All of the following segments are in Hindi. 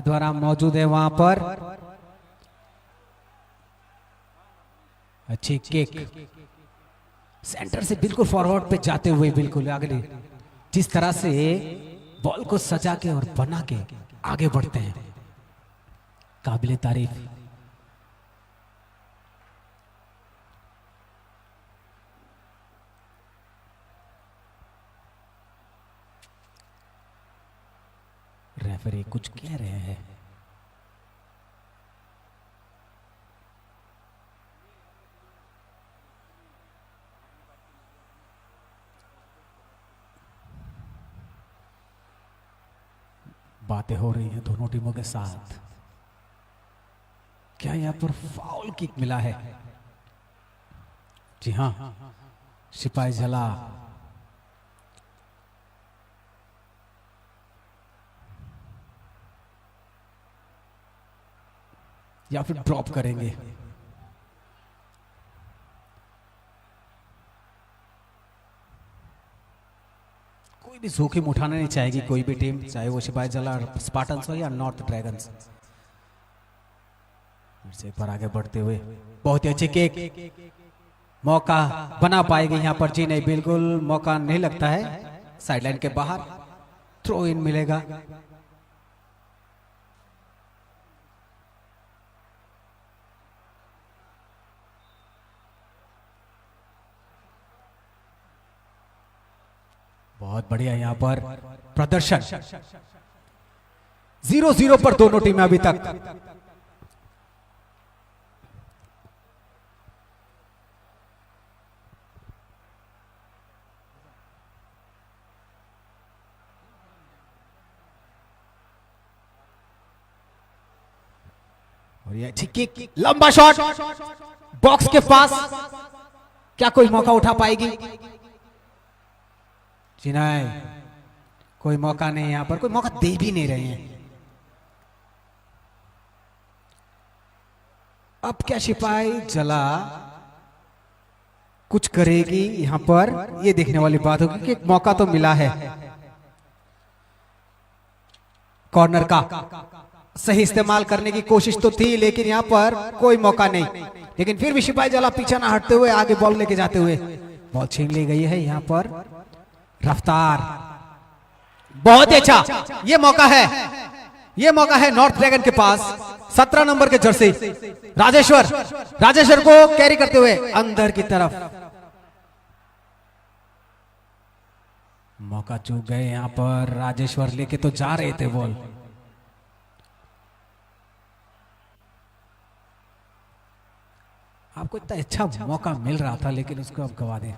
द्वारा मौजूद है वहां पर। अच्छी किक सेंटर से बिल्कुल फॉरवर्ड पे जाते हुए बिल्कुल अगले, जिस तरह से बॉल को सजा के और बना के आगे बढ़ते हैं, काबिले तारीफ। रेफरी कुछ कह रहे हैं। बातें हो रही हैं दोनों टीमों के साथ। क्या यहां पर फाउल किक मिला है? जी हां, सिपाही जला या फिर ड्रॉप करेंगे। कोई भी जोखिम उठाना नहीं चाहेगी कोई भी टीम, चाहे वो सिपाही जला स्पार्टन्स हो या नॉर्थ ड्रैगन्स। फिर से एक बार आगे बढ़ते हुए बहुत ही अच्छी किक, मौका बना पाएगी यहां पर? जी नहीं, बिल्कुल मौका नहीं लगता है। साइडलाइन के बाहर थ्रो इन मिलेगा। बहुत बढ़िया यहां पर प्रदर्शन। 0-0 पर दोनों टीमें अभी तक। और ये अच्छी किक, लंबा शॉट बॉक्स के पास, क्या कोई मौका उठा पाएगी? जी नहीं, कोई मौका नहीं, यहां पर कोई मौका दे भी नहीं रहे हैं। अब क्या सिपाही जला कुछ करेगी यहां पर? ये देखने वाली बात होगी कि एक मौका तो मिला है कॉर्नर का, सही इस्तेमाल करने की कोशिश तो थी, लेकिन यहां पर कोई मौका नहीं। लेकिन फिर भी सिपाही जला पीछा ना हटते हुए आगे बॉल लेके जाते हुए बॉल छीन ली गई है। यहां पर रफ्तार बहुत ही अच्छा, ये मौका है, ये मौका है नॉर्थ ड्रैगन के पास। 17 नंबर के जर्सी राजेश्वर को कैरी करते हुए अंदर की तरफ, मौका चूक गए यहां पर। राजेश्वर लेके तो जा रहे थे बॉल, आपको इतना अच्छा मौका मिल रहा था लेकिन उसको अब गवा दें।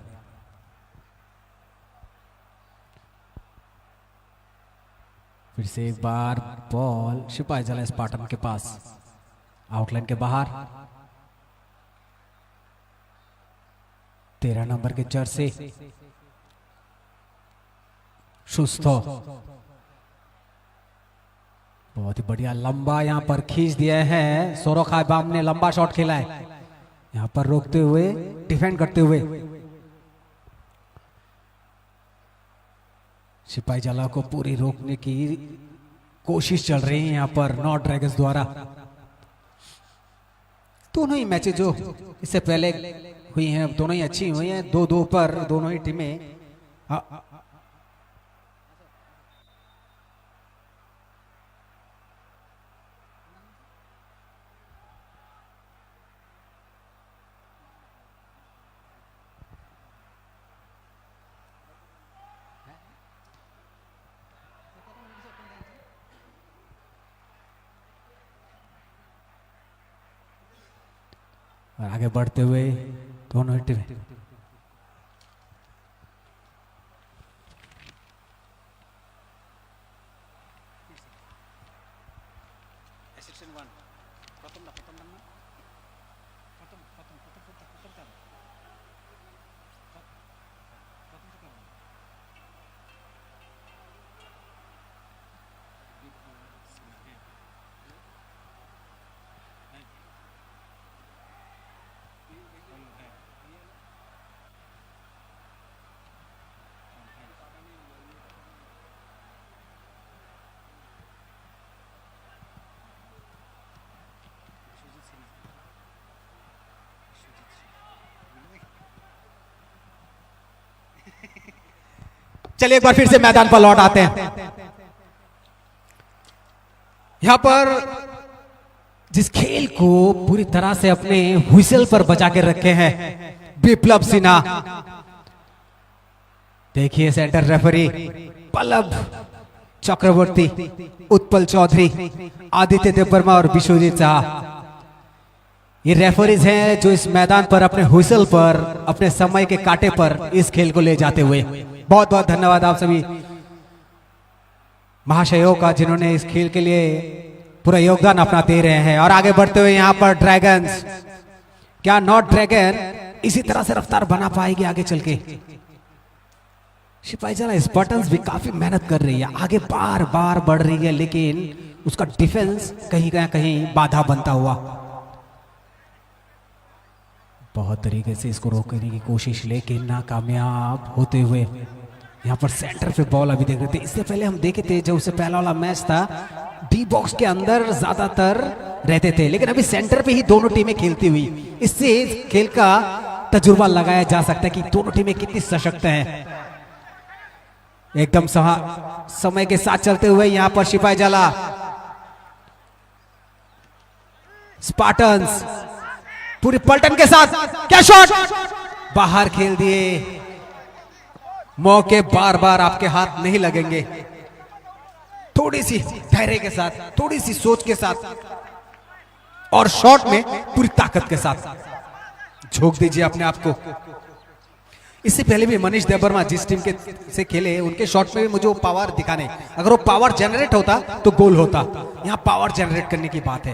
फिर से एक बार बॉल सिपाही जला स्पार्टन के पास, आउटलाइन के बाहर। 13 नंबर के जर्सी सुस्तो, बहुत ही बढ़िया लंबा यहां पर खींच दिया है। सौरव खाइबाम ने लंबा शॉट खेला है, यहां पर रोकते हुए डिफेंड करते हुए सिपाही जला को पूरी रोकने की कोशिश चल रही है यहां पर नॉर्थ ड्रैगन्स द्वारा। दोनों ही मैचेस जो इससे पहले हुई हैं दोनों ही अच्छी हुई हैं, 2-2 पर दोनों ही टीमें। और आगे बढ़ते हुए दोनों ही टीमें चलिए एक बार फिर से मैदान पर लौट आते हैं। यहां पर जिस खेल को पूरी तरह से अपने व्हिसल पर बचा के रखे हैं विप्लव सिन्हा, देखिए सेंटर रेफरी पल्लव चक्रवर्ती, उत्पल चौधरी, आदित्य देववर्मा और विश्वजीत शाह, ये रेफरीज हैं जो इस मैदान पर अपने व्हिसल पर, अपने समय के कांटे पर इस खेल को ले जाते हुए। बहुत बहुत धन्यवाद आप सभी महाशयों का जिन्होंने इस खेल के लिए पूरा योगदान अपना दे रहे हैं। और आगे बढ़ते हुए यहाँ पर ड्रैगन्स, क्या नॉट ड्रैगन इसी तरह से रफ्तार बना पाएगी आगे चल के? सिपाही जला स्पार्टन्स भी काफी मेहनत कर रही है, आगे बार बार बढ़ रही है, लेकिन उसका डिफेंस कहीं ना कहीं बाधा बनता हुआ। बहुत तरीके से इसको रोकने की कोशिश लेकिन नाकामयाब होते हुए। यहाँ पर सेंटर पे बॉल अभी देख रहे थे, इससे पहले हम देखे थे जो उससे पहला वाला मैच था डी बॉक्स के अंदर ज्यादातर रहते थे, लेकिन अभी सेंटर पे ही दोनों टीमें खेलती हुई, इससे इस खेल का तजुर्बा लगाया जा सकता है कि दोनों टीमें कितनी सशक्त हैं। एकदम समय के साथ चलते हुए यहाँ पर सिपाही जला स्पार्टन्स पूरी पलटन के साथ, क्या शॉट, बाहर खेल दिए। मौके बार बार आपके हाथ नहीं लगेंगे, थोड़ी सी धैर्य के साथ, थोड़ी सी सोच के साथ और शॉट में पूरी ताकत के साथ झोंक दीजिए अपने आप को। इससे पहले भी मनीष देववर्मा जिस टीम के से खेले उनके शॉट में भी मुझे वो पावर दिखाने, अगर वो पावर जनरेट होता तो गोल होता। यहाँ पावर जनरेट करने की बात है,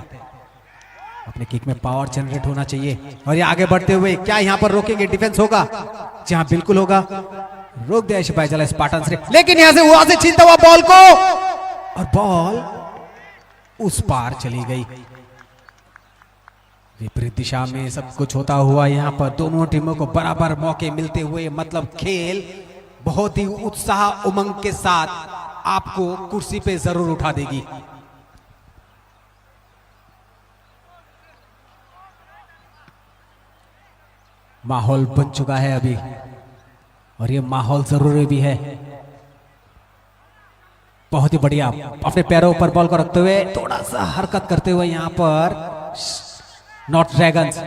अपने किक में पावर जनरेट होना चाहिए। और ये आगे बढ़ते हुए क्या यहाँ पर रोकेंगे, डिफेंस होगा? जी हाँ बिल्कुल होगा, रोक दिया सिपाही जला स्पार्टन्स ने, लेकिन यहां से वहां से छीनता हुआ बॉल को, और बॉल उस पार चली गई। विपरीत दिशा में सब कुछ होता हुआ यहाँ पर दोनों टीमों को बराबर मौके मिलते हुए, मतलब खेल बहुत ही उत्साह उमंग के साथ आपको कुर्सी पे जरूर उठा देगी। माहौल बन चुका है अभी, और ये माहौल जरूरी भी है। बहुत ही बढ़िया अपने पैरों पर बॉल को रखते हुए थोड़ा सा हरकत करते हुए यहाँ पर नॉर्थ ड्रैगन्स,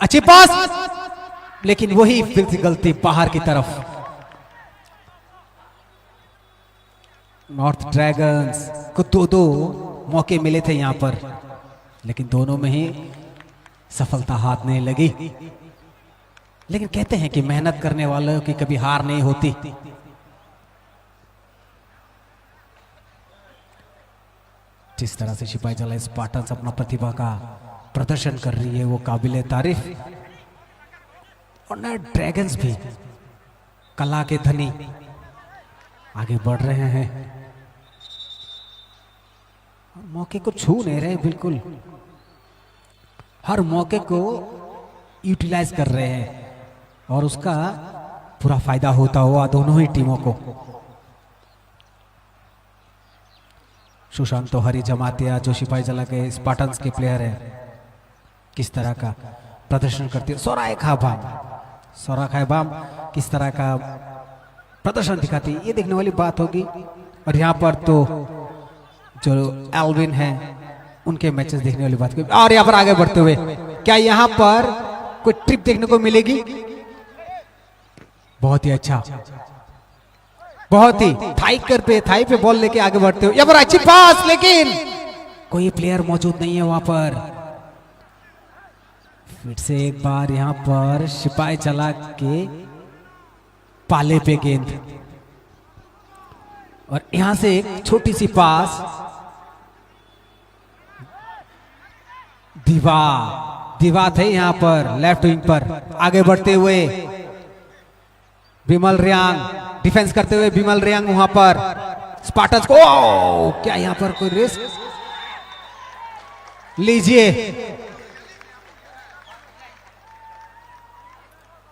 अच्छी पास, लेकिन वही फिर से गलती बाहर की तरफ। नॉर्थ ड्रैगन्स को दो मौके मिले थे यहाँ पर, लेकिन दोनों में ही सफलता हाथ नहीं लगी। लेकिन कहते हैं कि मेहनत करने वालों की कभी हार नहीं होती। जिस तरह से सिपाही जला स्पार्टन्स अपना प्रतिभा का प्रदर्शन कर रही है वो काबिले तारीफ, और नए ड्रैगन्स भी कला के धनी आगे बढ़ रहे हैं और मौके को छू नहीं रहे, बिल्कुल हर मौके को यूटिलाइज कर रहे हैं और उसका पूरा फायदा होता हुआ दोनों ही टीमों को। सुशांत हरी जमातिया जो सिपाही जला के स्पार्टन्स के प्लेयर हैं, किस तरह का प्रदर्शन करती है। सोरा खायबाम किस तरह का प्रदर्शन दिखाती है, ये देखने वाली बात होगी। और यहाँ पर तो जो एल्विन है उनके मैचेस देखने वाली बात होगी। और यहाँ पर आगे बढ़ते हुए क्या यहाँ पर कोई ट्रिप देखने को मिलेगी? बहुत ही अच्छा, बहुत ही थाई पे बॉल लेके आगे बढ़ते हुए, यहाँ पर अच्छी पास, लेकिन कोई प्लेयर मौजूद नहीं है वहां पर। फिर से एक बार यहाँ पर सिपाही जला के पाले पे गेंद, और यहां से एक छोटी सी पास, दीवा थे यहाँ पर लेफ्ट विंग पर। आगे बढ़ते हुए विमल रियांग डिफेंस करते हुए, विमल रियांग वहां पर स्पार्टन्स को, क्या यहाँ पर कोई रिस्क लीजिए।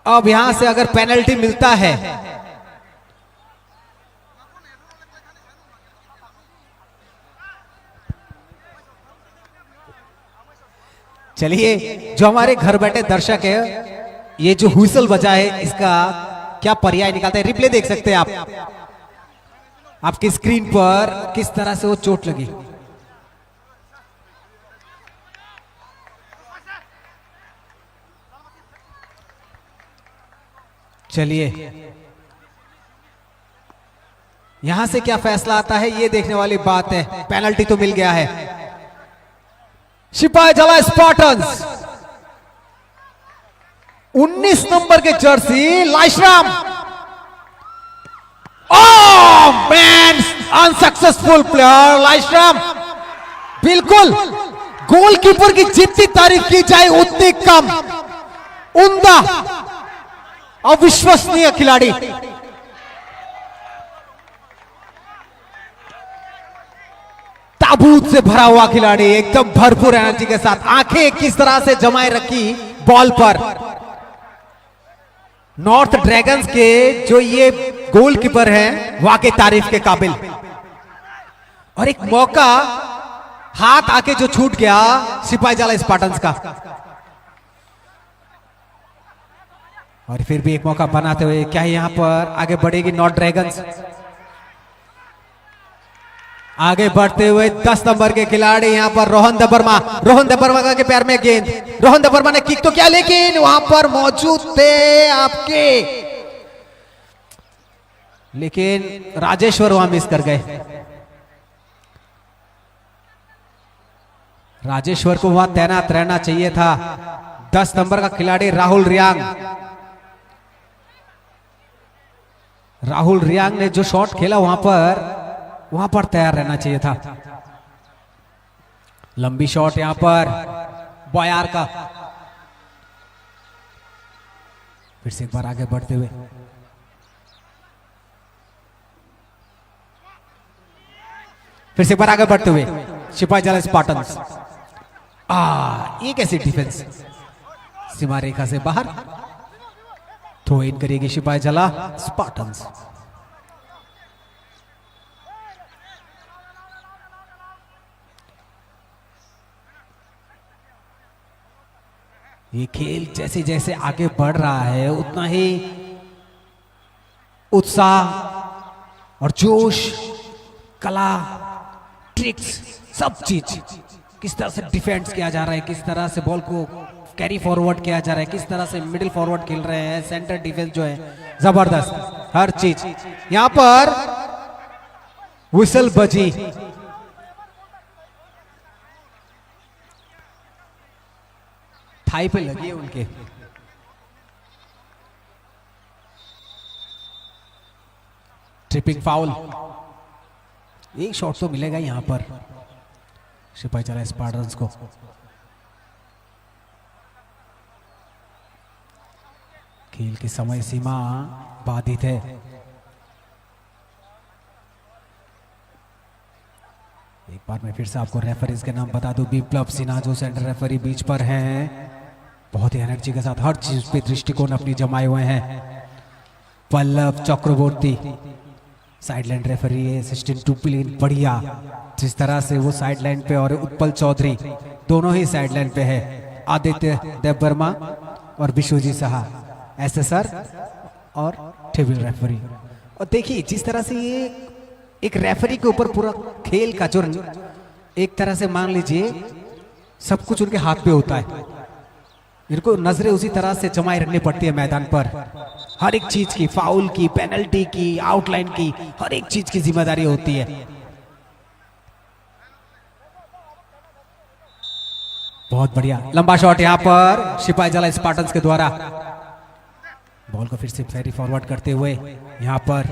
अब यहां से अगर पेनल्टी मिलता है चलिए, जो हमारे घर बैठे दर्शक है, ये जो हुइसल बजा है इसका क्या पर्याय निकालते हैं, रिप्ले देख सकते हैं आप। आपकी स्क्रीन पर किस तरह से वो चोट लगी। चलिए यहां से क्या फैसला आता है ये देखने वाली बात है। पेनल्टी तो मिल गया है। सिपाही जला स्पार्टन्स 19 नंबर के jersey Laishram. Oh man, unsuccessful player Laishram. बिल्कुल गोलकीपर की जितनी तारीफ की जाए उतनी कम। उम्दा, अविश्वसनीय खिलाड़ी। ताबूत से भरा हुआ खिलाड़ी, एकदम भरपूर एनर्जी के साथ, आंखें किस तरह से जमाए रखी बॉल पर। नॉर्थ ड्रैगन्स के जो ये गोलकीपर हैं वाकई तारीफ के काबिल। और एक मौका हाथ आके जो छूट गया सिपाही जाला स्पार्टन्स का। और फिर भी एक मौका बनाते हुए क्या यहां पर आगे बढ़ेगी नॉर्थ ड्रैगन्स। आगे बढ़ते हुए 10 नंबर के खिलाड़ी यहां पर रोहन दबर्मा। रोहन दबर्मा के पैर में गेंद, रोहन दबर्मा ने किक तो किया लेकिन वहां पर मौजूद थे आपके, लेकिन राजेश्वर वहां मिस कर गए। राजेश्वर को वहां तैनात रहना चाहिए था। 10 नंबर का खिलाड़ी राहुल रियांग। राहुल रियांग ने जो शॉट खेला वहां पर तैयार रहना चाहिए था। लंबी शॉट यहां पर बॉयार का। फिर से एक बार आगे बढ़ते हुए सिपाही जाला स्पार्टन्स। ये कैसी डिफेंस, सीमा रेखा से बाहर। थ्रो इन करेगी सिपाही जाला स्पार्टन्स। ये खेल जैसे जैसे आगे बढ़ रहा है उतना ही उत्साह और जोश, कला, ट्रिक्स, सब चीज, किस तरह से डिफेंस किया जा रहा है, किस तरह से बॉल को कैरी फॉरवर्ड किया जा रहा है, किस तरह से मिडिल फॉरवर्ड खेल रहे हैं, सेंटर डिफेंस जो है जबरदस्त, हर चीज। यहां पर विसल बजी। थाई पे लगी है उनके। Tripping foul. एक शॉट तो मिलेगा यहां पर सिपाही जाला स्पार्टन्स को। खेल की समय सीमा बाधित है। एक बार मैं फिर से आपको रेफरीज के नाम बता दूं। बिप्लब सिन्हा जो सेंटर रेफरी बीच पर हैं, बहुत ही एनर्जी के साथ हर चीज पे दृष्टिकोण अपनी जमाए हुए हैं। पल्लव चक्रवर्ती साइडलाइन रेफरी है, असिस्टेंट टूपिलिन बढ़िया, जिस तरह से वो साइडलाइन पे, और उत्पल चौधरी दोनों ही साइडलाइन पे है। आदित्य देववर्मा और विश्वजीत साहा एसएसआर और टेबल रेफरी। और देखिए जिस तरह से ये एक रेफरी के ऊपर पूरा खेल का जो एक तरह से मान लीजिए सब कुछ उनके हाथ पे होता है। इनको नजरें उसी तरह से जमाए रखनी पड़ती है मैदान पर। हर एक चीज की, फाउल की, पेनल्टी की, आउटलाइन की, हर एक चीज की जिम्मेदारी होती है। बहुत बढ़िया लंबा शॉट यहां पर सिपाही जाला स्पार्टन्स के द्वारा। बॉल को फिर से फेरी फॉरवर्ड करते हुए यहां पर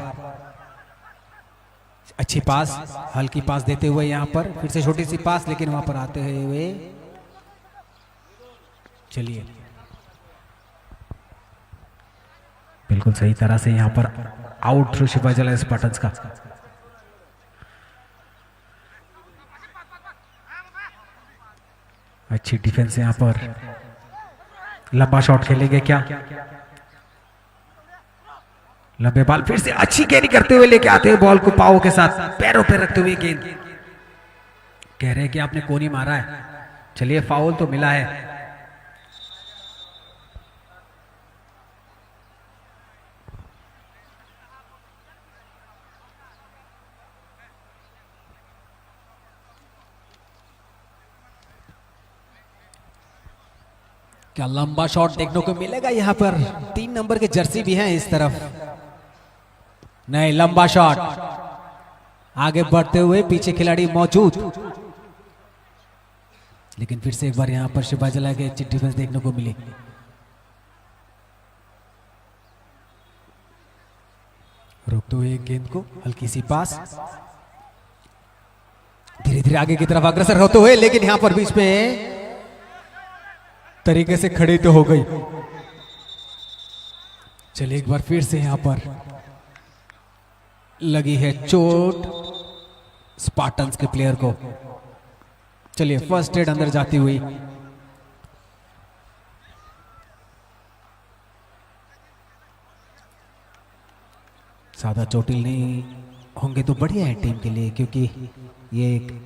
अच्छी पास, हल्की पास देते हुए यहां पर फिर से छोटी सी पास, लेकिन वहां पर आते हुए चलिए बिल्कुल सही तरह से यहां पर आउट थ्रू सिपाही जाला स्पार्टन्स का। अच्छी डिफेंस यहां पर। लंबा शॉट खेलेंगे क्या? लंबे बॉल फिर से अच्छी कैरी करते हुए लेके आते हुए बॉल को पाओ के साथ पैरों पे रखते हुए गेंद। कह रहे हैं कि आपने कोनी मारा है। चलिए फाउल तो मिला है। क्या लंबा शॉट देखने को मिलेगा यहाँ पर? 3 नंबर के जर्सी भी हैं इस तरफ। नहीं, लंबा शॉट, आगे बढ़ते हुए पीछे खिलाड़ी मौजूद, लेकिन फिर से एक बार यहाँ पर शिपाजला के अच्छी डिफेंस देखने को मिली। रोकते हुए गेंद को हल्की सी पास, धीरे धीरे आगे की तरफ अग्रसर होते हुए, लेकिन यहां पर बीच में तरीके से खड़ी तो हो गई। चलिए एक बार फिर से यहां पर लगी है चोट स्पार्टन्स के प्लेयर को। चलिए फर्स्ट एड अंदर जाती हुई। ज्यादा चोटिल नहीं होंगे तो बढ़िया है टीम के लिए, क्योंकि ये एक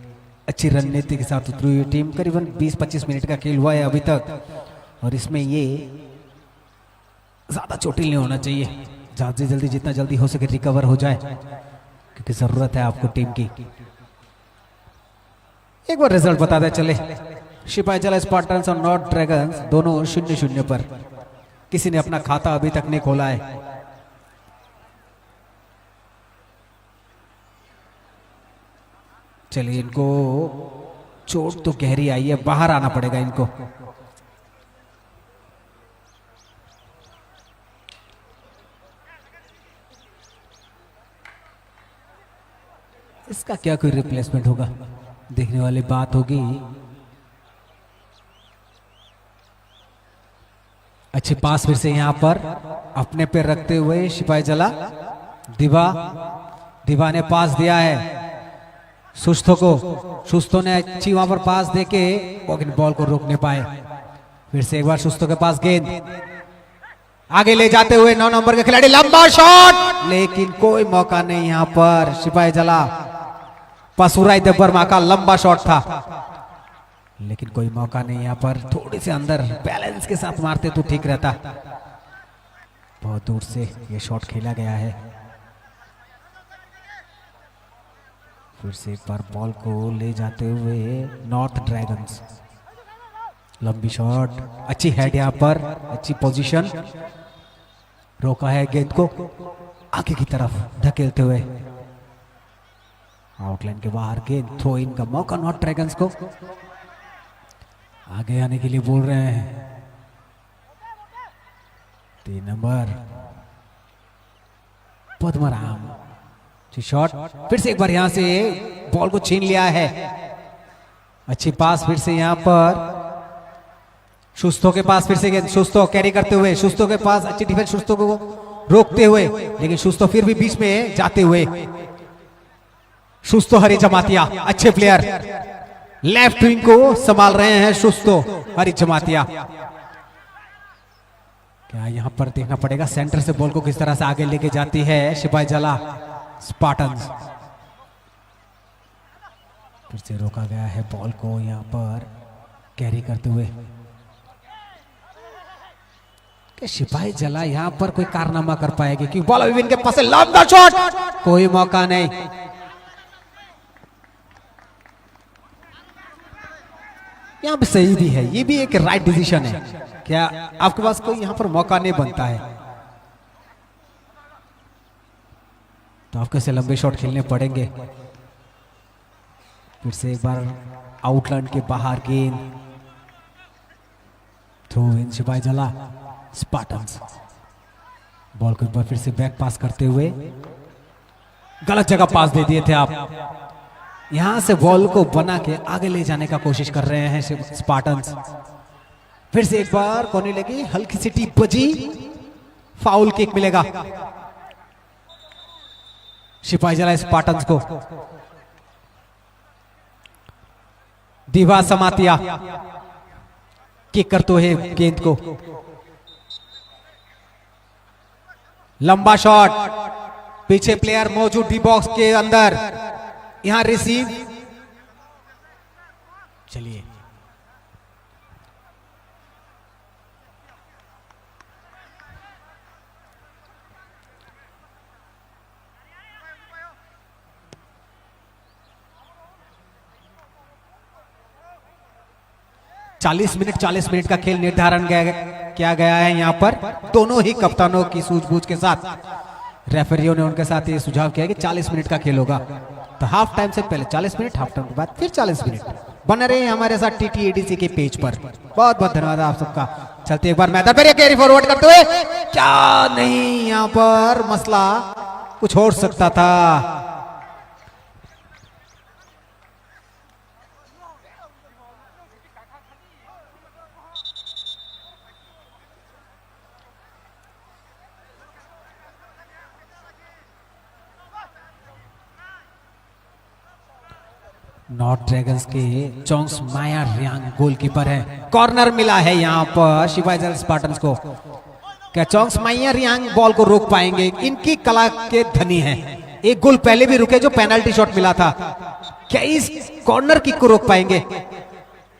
अच्छी रणनीति के साथ उतरी हुई टीम। करीबन 20-25 मिनट का खेल हुआ है अभी तक, और इसमें ये ज्यादा चोटिल नहीं होना चाहिए। ज्यादा जल्दी, जितना जल्दी हो सके रिकवर हो जाए, क्योंकि जरूरत है आपको टीम की। एक बार रिजल्ट बताते चले। शिपाईजला स्पार्टन्स और नॉर्थ ड्रैगन्स दोनों 0-0 पर। किसी ने अपना खाता अभी तक नहीं खोला है। चलिए, इनको चोट तो गहरी आई है, बाहर आना पड़ेगा इनको। इसका क्या कोई रिप्लेसमेंट होगा, देखने वाली बात होगी। अच्छी पास फिर से यहां पर अपने पे रखते हुए शिपाईजला। दिवा ने पास दिया है सुस्तो को। सुस्तो ने अच्छी वहां पर पास देके बॉल को रोक नहीं पाए। फिर से एक बार सुस्तो के पास गेंद, आगे ले जाते हुए 9 नंबर के खिलाड़ी, लंबा शॉट, लेकिन कोई मौका नहीं यहां पर। शिपाईजला पसुराई देवर्मा का लंबा शॉट था, लेकिन कोई मौका नहीं यहां पर। थोड़ी से अंदर बैलेंस के साथ मारते तो ठीक रहता। बहुत दूर से ये शॉट खेला गया है। फिर से एक बार बॉल को ले जाते हुए नॉर्थ ड्रैगन्स। लंबी शॉट, अच्छी हेड यहां पर, अच्छी पोजीशन, रोका है गेंद को आगे की तरफ धकेलते हुए। आउटलाइन के बाहर गेंद, थ्रो इन का मौका नॉर्थ ड्रैगन्स को। आगे आने के लिए बोल रहे हैं 3 नंबर पद्मराम। शॉट, फिर से एक बार यहां से बॉल को छीन लिया है। अच्छी पास फिर से यहां पर सुस्तो के पास, फिर से गेंद सुस्तो कैरी करते हुए, सुस्तो के पास अच्छी डिफेंस, सुस्तो को रोकते हुए, लेकिन सुस्तो फिर भी बीच में जाते हुए। सुस्तो हरी जमातिया, अच्छे प्लेयर, लेफ्ट विंग को संभाल रहे हैं सुस्तो हरी जमातिया। क्या यहां पर देखना पड़ेगा सेंटर से बॉल को किस तरह से आगे लेके जाती है शिपाईजला स्पार्टन्स। फिर से रोका गया है बॉल को यहां पर कैरी करते हुए। कि शिपाईजला यहां पर कोई कारनामा कर पाएगी, कि बॉल अभी इनके पास है, लंबा शॉट, कोई मौका नहीं। यहां पे सही भी है, ये भी एक राइट डिसीजन है। क्या आपके पास कोई यहां पर मौका नहीं बनता है तो आपको ऐसे लंबे शॉट खेलने पड़ेंगे। फिर से एक बार आउटलाइन के बाहर गेंद, थ्रो इन शिपाईजला स्पार्टन्स। बॉल को एक बार फिर से बैक पास करते हुए, गलत जगह पास दे दिए थे आप। यहां से बॉल को बना के आगे ले जाने का कोशिश कर रहे हैं स्पार्टन्स। फिर से एक बार कोने लगी, हल्की सी टीप बजी, फाउल किक मिलेगा शिपाईजला स्पार्टन्स को। दिवा समातिया किक करते हुए गेंद को, लंबा शॉट, पीछे प्लेयर मौजूद डी बॉक्स के अंदर, यहां रिसीव। चलिए 40 मिनट का खेल निर्धारण किया गया है यहाँ पर दोनों ही कप्तानों की सूझबूझ के साथ। रेफरियों ने उनके साथ ये सुझाव किया कि 40 मिनट का खेल होगा, तो हाफ टाइम से पहले 40 मिनट, हाफ टाइम के बाद फिर 40 मिनट। बने रहे हमारे साथ TTADC के पेज पर। बहुत बहुत धन्यवाद आप सबका। चलते एक बार मैदान पर कैरी फॉरवर्ड करते हुए, क्या नहीं, यहाँ पर मसला कुछ हो सकता था। नॉर्थ ड्रैगन्स के चोंग्स माया रियांग गोलकीपर है। कॉर्नर मिला है यहाँ पर शिवाजी स्पार्टन्स को। क्या चोंग्स माया रियांग बॉल को रोक पाएंगे? इनकी कला के धनी हैं। एक गोल पहले भी रुके जो पेनल्टी शॉट मिला था। क्या इस कॉर्नर किक को रोक पाएंगे?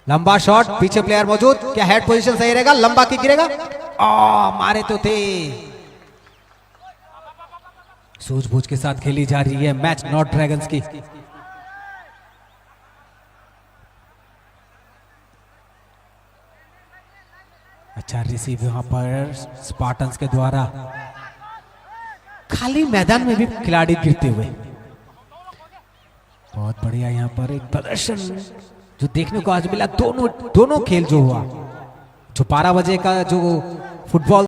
लंबा शॉट, पीछे प्लेयर मौजूद, क्या हेड पोजीशन सही रहेगा? लंबा किक गिरेगा, मारे तो थे। सूझबूझ के साथ खेली जा रही है मैच नॉर्थ ड्रैगन्स की। अच्छा रिसीव यहां पर स्पार्टन्स के द्वारा। खाली मैदान में भी खिलाड़ी गिरते हुए, बहुत बढ़िया यहां पर एक प्रदर्शन जो देखने को आज मिला। दोनों खेल जो हुआ, जो 12 बजे का जो फुटबॉल